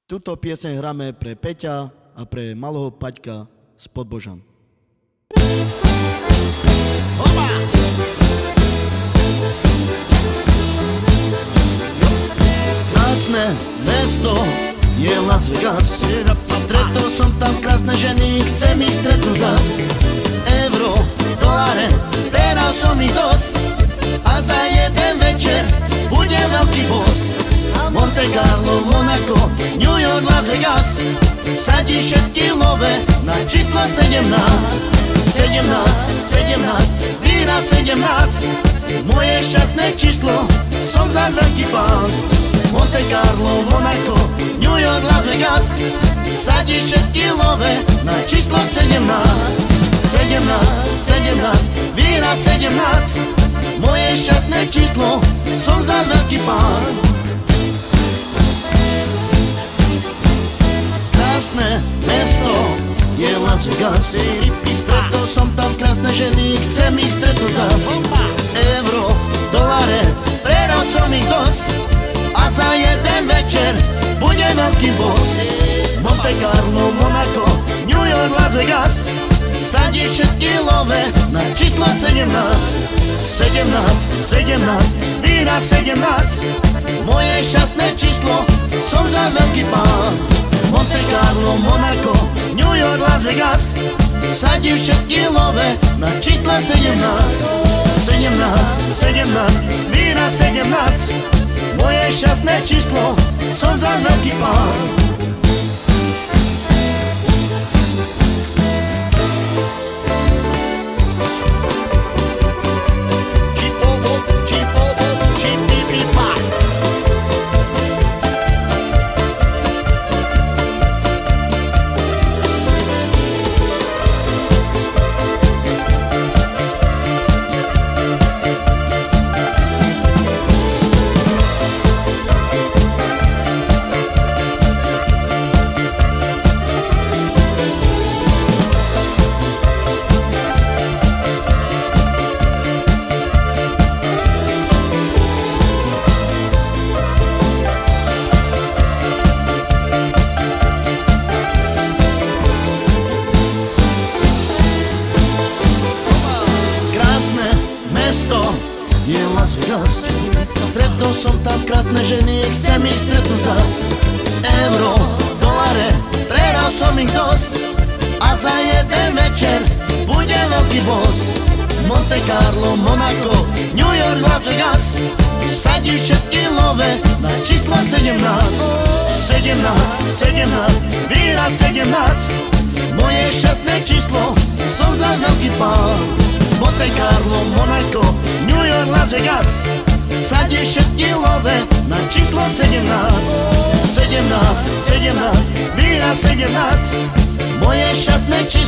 Tuto pieseň hráme pre Peťa a pre malého Paťka z Podbožan. Krásne mesto je Las Vegas. Stretol som tam krásne ženy, chcem ich stretnúť zas. Euro, doláre, prehral som ich dosť. A za jeden večer bude veľký boss. Monte Carlo, Monaco, New York, Las Vegas. Sadí všetky love na číslo 17. 17, 17, výhra 17. Moje šťastné číslo, som za veľký pán. Monte Carlo, Monaco, New York, Las Vegas. Sadí všetky love na číslo 17. 17, 17, výhra 17. Moje šťastné číslo, som za veľký pán. Krásne mesto je Las Vegas. Stretol som tam krásne ženy, chcem ich stretnúť zas. Euro, doláre, prehral som ich dosť. A za jeden večer bude veľký boss. Monte Carlo, Monaco, New York, Las Vegas. Sadí všetky love na číslo 17. 17, 17, výhra 17. Moje šťastné číslo, som za veľký pán. Monte Carlo, Monaco, New York, Las Vegas. Sadí všetky love na číslo 17. 17, 17, výhra 17. Moje šťastné číslo, som za veľký pán. Mesto je Las Vegas. Stretol som tam krásne ženy, chcem ich stretnúť zas. Euro, doláre, prehral som ich dosť. A za jeden večer bude veľký boss. Monte Carlo, Monaco, New York, Las Vegas. Sadí všetky love na číslo 17. 17, 17, výhra 17. Moje šťastné číslo, som za veľký pán. Monte Carlo, Monaco, New York, Las Vegas. Sadí všetky love na číslo 17. 17, 17, výhra 17. Moje šťastné číslo,